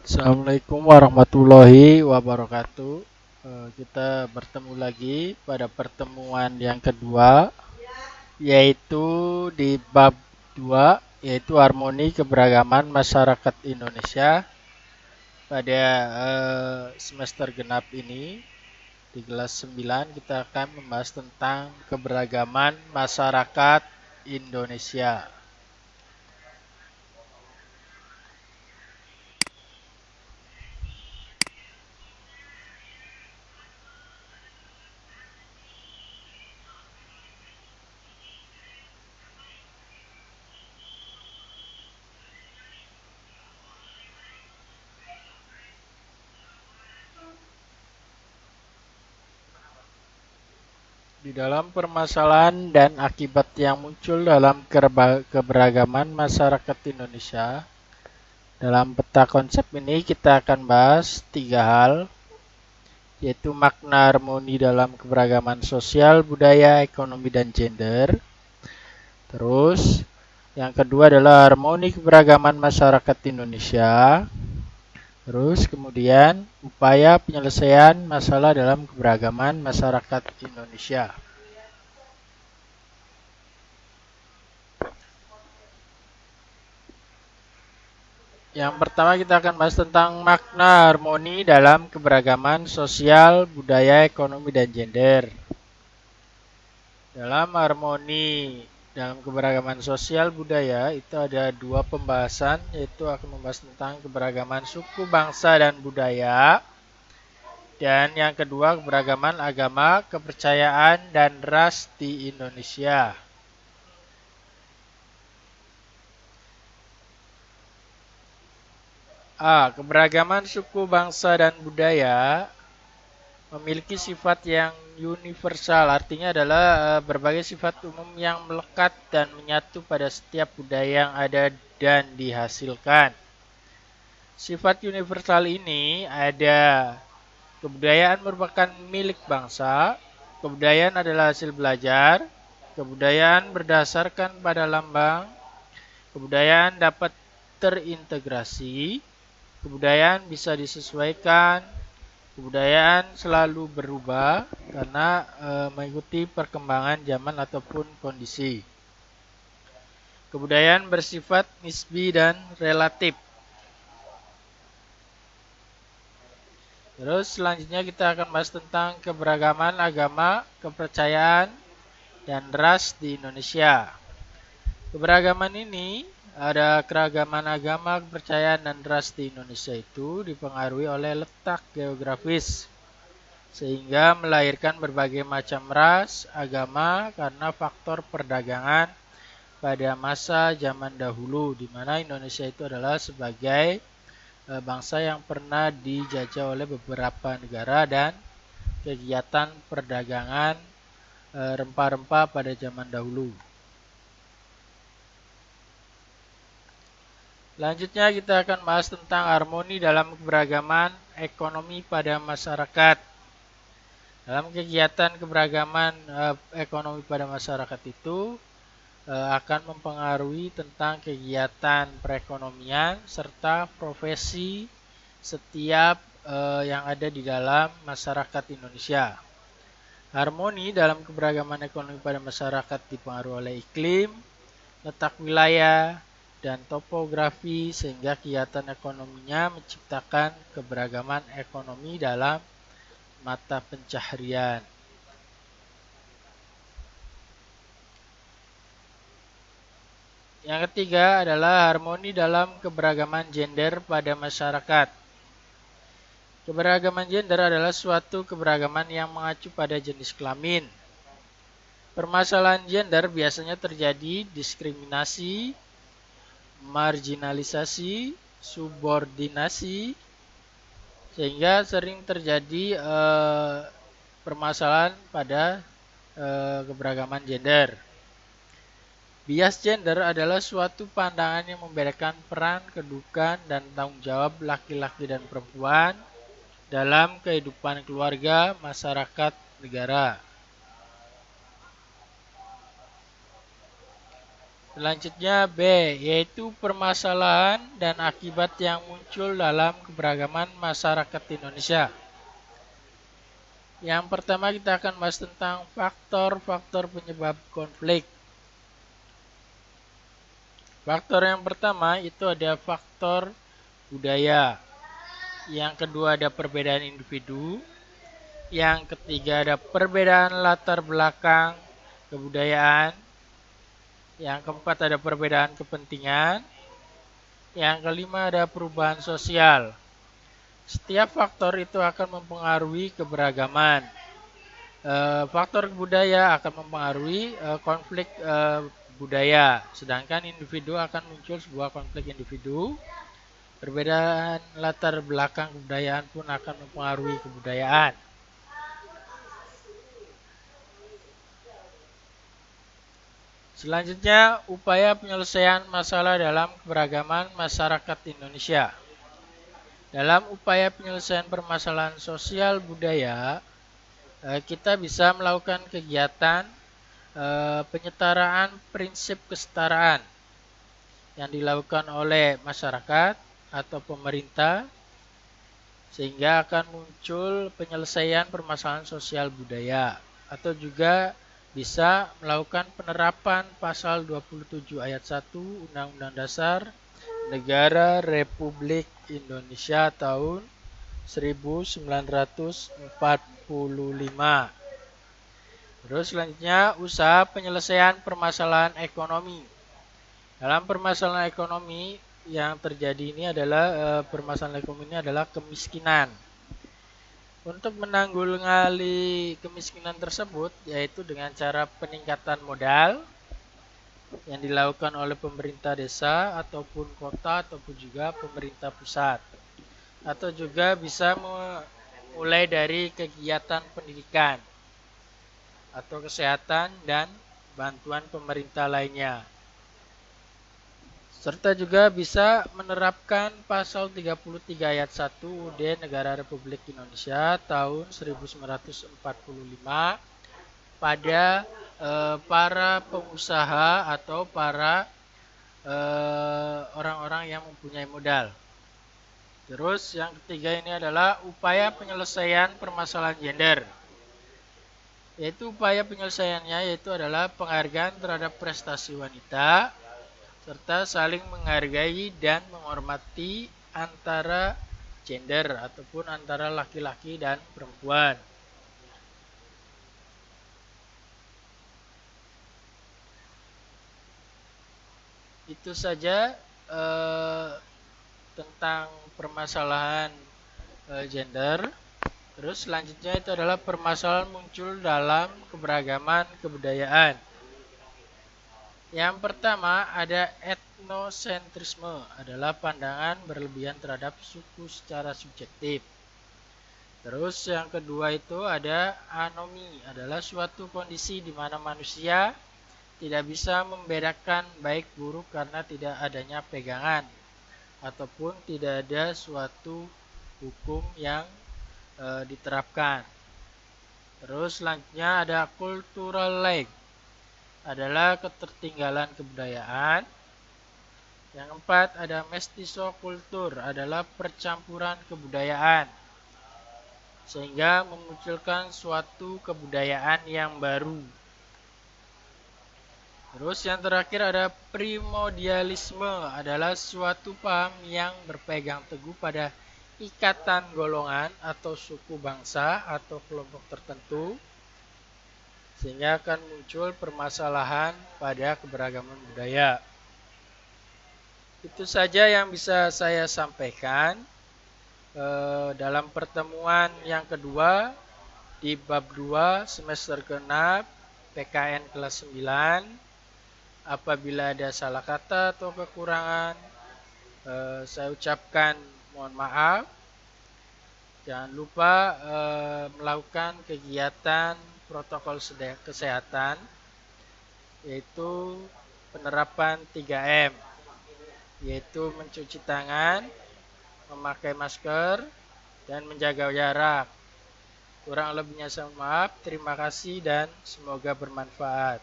Assalamualaikum warahmatullahi wabarakatuh. Kita bertemu lagi pada pertemuan yang kedua, yaitu di bab 2, yaitu harmoni keberagaman masyarakat Indonesia pada semester genap ini. Di kelas 9 kita akan membahas tentang keberagaman masyarakat Indonesia. Di dalam permasalahan dan akibat yang muncul dalam keberagaman masyarakat Indonesia, dalam peta konsep ini kita akan bahas tiga hal, yaitu makna harmoni dalam keberagaman sosial, budaya, ekonomi, dan gender. Terus, yang kedua adalah harmoni keberagaman masyarakat Indonesia. Terus kemudian upaya penyelesaian masalah dalam keberagaman masyarakat Indonesia. Yang pertama kita akan bahas tentang makna harmoni dalam keberagaman sosial, budaya, ekonomi, dan gender. Dalam harmoni dalam keberagaman sosial budaya itu ada dua pembahasan, yaitu akan membahas tentang keberagaman suku, bangsa, dan budaya. Dan yang kedua keberagaman agama, kepercayaan, dan ras di Indonesia. Keberagaman suku, bangsa, dan budaya memiliki sifat yang universal, artinya adalah berbagai sifat umum yang melekat dan menyatu pada setiap budaya yang ada dan dihasilkan. Sifat universal ini ada kebudayaan merupakan milik bangsa, kebudayaan adalah hasil belajar, kebudayaan berdasarkan pada lambang, kebudayaan dapat terintegrasi, kebudayaan bisa disesuaikan, kebudayaan selalu berubah karena mengikuti perkembangan zaman ataupun kondisi. Kebudayaan bersifat nisbi dan relatif. Terus selanjutnya kita akan bahas tentang keberagaman agama, kepercayaan, dan ras di Indonesia. Keberagaman ini ada keragaman agama, kepercayaan, dan ras di Indonesia itu dipengaruhi oleh letak geografis, sehingga melahirkan berbagai macam ras, agama karena faktor perdagangan pada masa zaman dahulu, di mana Indonesia itu adalah sebagai bangsa yang pernah dijajah oleh beberapa negara dan kegiatan perdagangan rempah-rempah pada zaman dahulu. Selanjutnya kita akan bahas tentang harmoni dalam keberagaman ekonomi pada masyarakat. Dalam kegiatan keberagaman ekonomi pada masyarakat itu akan mempengaruhi tentang kegiatan perekonomian serta profesi setiap yang ada di dalam masyarakat Indonesia. Harmoni dalam keberagaman ekonomi pada masyarakat dipengaruhi oleh iklim, letak wilayah, dan topografi sehingga kegiatan ekonominya menciptakan keberagaman ekonomi dalam mata pencaharian. Yang ketiga adalah harmoni dalam keberagaman gender pada masyarakat. Keberagaman gender adalah suatu keberagaman yang mengacu pada jenis kelamin. Permasalahan gender biasanya terjadi diskriminasi, marginalisasi, subordinasi, sehingga sering terjadi permasalahan pada keberagaman gender. Bias gender adalah suatu pandangan yang membedakan peran, kedudukan, dan tanggung jawab laki-laki dan perempuan dalam kehidupan keluarga, masyarakat, negara. Selanjutnya B, yaitu permasalahan dan akibat yang muncul dalam keberagaman masyarakat Indonesia. Yang pertama kita akan bahas tentang faktor-faktor penyebab konflik. Faktor yang pertama itu ada faktor budaya. Yang kedua ada perbedaan individu. Yang ketiga ada perbedaan latar belakang kebudayaan. Yang keempat ada perbedaan kepentingan. Yang kelima ada perubahan sosial. Setiap faktor itu akan mempengaruhi keberagaman. Faktor budaya akan mempengaruhi konflik budaya, sedangkan individu akan muncul sebuah konflik individu. Perbedaan latar belakang kebudayaan pun akan mempengaruhi kebudayaan. Selanjutnya, upaya penyelesaian masalah dalam keberagaman masyarakat Indonesia. Dalam upaya penyelesaian permasalahan sosial budaya, kita bisa melakukan kegiatan penyetaraan prinsip kesetaraan yang dilakukan oleh masyarakat atau pemerintah, sehingga akan muncul penyelesaian permasalahan sosial budaya, atau juga bisa melakukan penerapan pasal 27 ayat 1 Undang-Undang Dasar Negara Republik Indonesia tahun 1945. Terus selanjutnya usaha penyelesaian permasalahan ekonomi. Dalam permasalahan ekonomi yang terjadi ini adalah permasalahan ekonomi ini adalah kemiskinan. Untuk menanggulangi kemiskinan tersebut yaitu dengan cara peningkatan modal yang dilakukan oleh pemerintah desa ataupun kota ataupun juga pemerintah pusat. Atau juga bisa mulai dari kegiatan pendidikan atau kesehatan dan bantuan pemerintah lainnya. Serta juga bisa menerapkan pasal 33 ayat 1 UUD Negara Republik Indonesia tahun 1945 pada para pengusaha atau para orang-orang yang mempunyai modal. Terus yang ketiga ini adalah upaya penyelesaian permasalahan gender. Yaitu upaya penyelesaiannya yaitu adalah penghargaan terhadap prestasi wanita, serta saling menghargai dan menghormati antara gender ataupun antara laki-laki dan perempuan. Itu saja tentang permasalahan gender. Terus selanjutnya itu adalah permasalahan muncul dalam keberagaman kebudayaan. Yang pertama ada etnosentrisme, adalah pandangan berlebihan terhadap suku secara subjektif. Terus yang kedua itu ada anomi, adalah suatu kondisi di mana manusia tidak bisa membedakan baik buruk karena tidak adanya pegangan ataupun tidak ada suatu hukum yang diterapkan. Terus selanjutnya ada cultural lag, adalah ketertinggalan kebudayaan. Yang keempat ada mestisokultur, adalah percampuran kebudayaan sehingga memunculkan suatu kebudayaan yang baru. Terus yang terakhir ada primordialisme, adalah suatu paham yang berpegang teguh pada ikatan golongan atau suku bangsa atau kelompok tertentu, sehingga akan muncul permasalahan pada keberagaman budaya. Itu saja yang bisa saya sampaikan dalam pertemuan yang kedua di bab 2 semester ke-6 PKN kelas 9. Apabila ada salah kata atau kekurangan, saya ucapkan mohon maaf. Jangan lupa melakukan kegiatan protokol kesehatan, yaitu penerapan 3M, yaitu mencuci tangan, memakai masker, dan menjaga jarak. Kurang lebihnya saya mohon maaf. Terima kasih dan semoga bermanfaat.